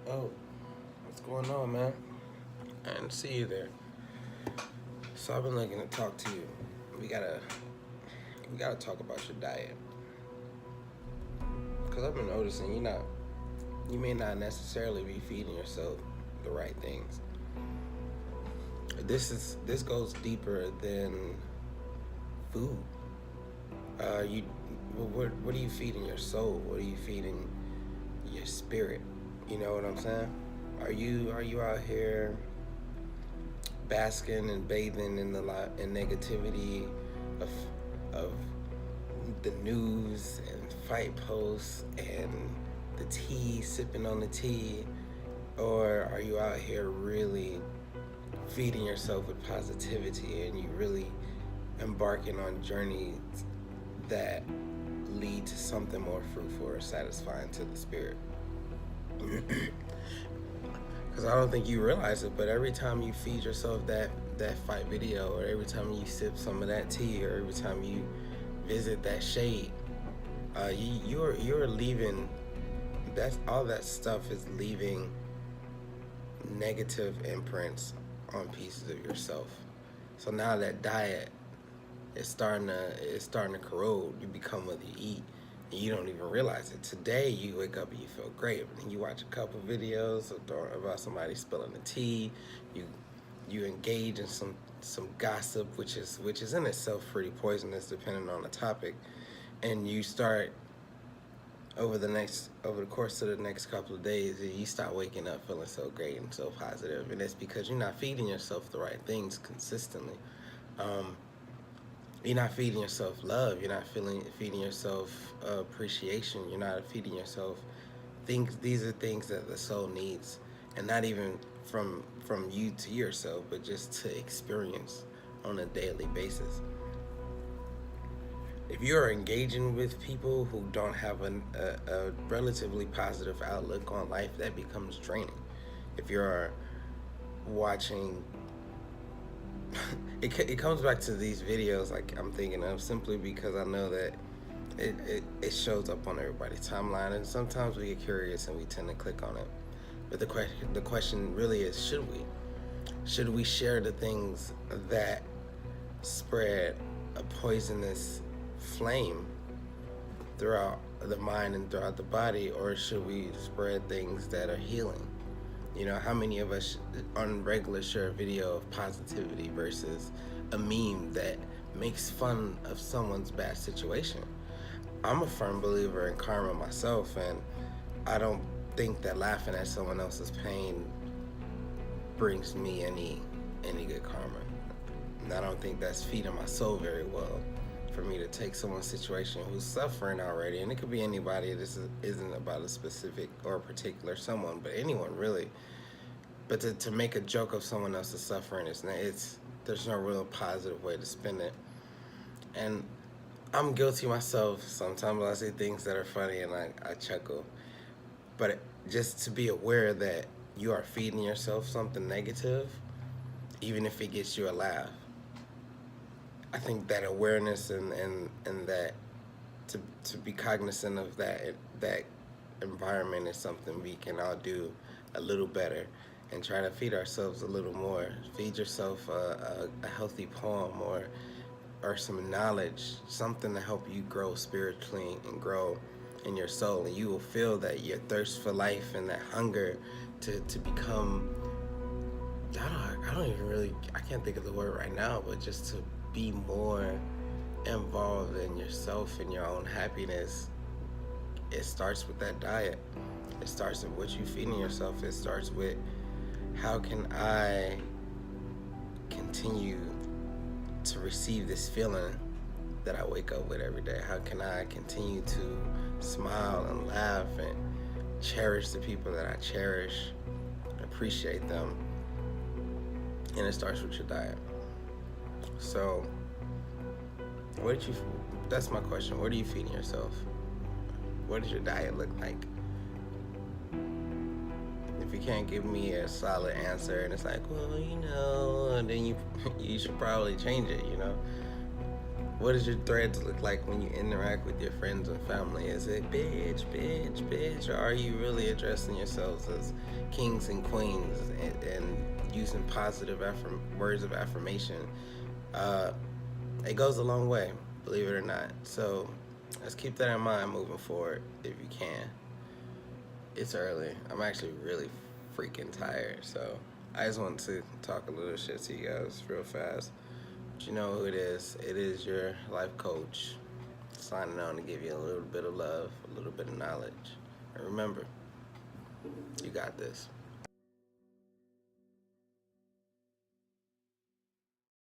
Oh, what's going on, man? I didn't see you there. So I've been looking to talk to you. We gotta, we gotta talk about your diet. Cause I've been noticing you may not necessarily be feeding yourself the right things. This goes deeper than food. You, what are you feeding your soul? What are you feeding your spirit? You know what I'm saying? Are you out here basking and bathing in in negativity of of the news and fight posts and the tea, sipping on the tea, or are you out here really feeding yourself with positivity and you really embarking on journeys that lead to something more fruitful or satisfying to the spirit? Because I don't think you realize it, but every time you feed yourself that fight video, or every time you sip some of that tea, or every time you visit that shade, you're leaving. That's all that stuff is leaving negative imprints on pieces of yourself. So now that diet is starting to corrode. You become what you eat, and you don't even realize it. Today you wake up and you feel great, but then you watch a couple videos about somebody spilling the tea. You you engage in some gossip, which is in itself pretty poisonous, depending on the topic, and you start over the course of the next couple of days, you start waking up feeling so great and so positive, and it's because you're not feeding yourself the right things consistently. Um, you're not feeding yourself love. You're not feeding yourself appreciation. You're not feeding yourself things. These are things that the soul needs, and not even from you to yourself, but just to experience on a daily basis. If you are engaging with people who don't have a relatively positive outlook on life, that becomes draining. If you're watching, it comes back to these videos like I'm thinking of, simply because I know that it shows up on everybody's timeline, and sometimes we get curious and we tend to click on it. But the question really is, should we share the things that spread a poisonous flame throughout the mind and throughout the body, or should we spread things that are healing? How many of us on regular share a video of positivity versus a meme that makes fun of someone's bad situation? I'm a firm believer in karma myself, and I don't think that laughing at someone else's pain brings me any good karma. And I don't think that's feeding my soul very well, for me to take someone's situation who's suffering already, and it could be anybody. Isn't about a specific or a particular someone, but anyone really. But to make a joke of someone else's suffering, there's no real positive way to spin it. And I'm guilty myself. Sometimes I say things that are funny and I chuckle. But just to be aware that you are feeding yourself something negative, even if it gets you a laugh. I think that awareness and that to be cognizant of that environment is something we can all do a little better, and try to feed ourselves a little more. Feed yourself a healthy poem, or some knowledge, something to help you grow spiritually and grow in your soul, and you will feel that your thirst for life and that hunger to become, I don't even really, I can't think of the word right now, but just to be more involved in yourself and your own happiness. It starts with that diet. It starts with what you feeding yourself. It starts with, how can I continue to receive this feeling that I wake up with every day? How can I continue to smile and laugh and cherish the people that I cherish, appreciate them? And it starts with your diet. So, that's my question. What are you feeding yourself? What does your diet look like? If you can't give me a solid answer, and it's like, well, and then you should probably change it. What does your threads look like when you interact with your friends and family? Is it bitch, bitch, bitch, or are you really addressing yourselves as kings and queens and using positive words of affirmation? Uh, it goes a long way, believe it or not. So let's keep that in mind moving forward if you can. It's early. I'm actually really freaking tired, so I just want to talk a little shit to you guys real fast. But you know who it is. It is your life coach signing on to give you a little bit of love, a little bit of knowledge. And remember, you got this.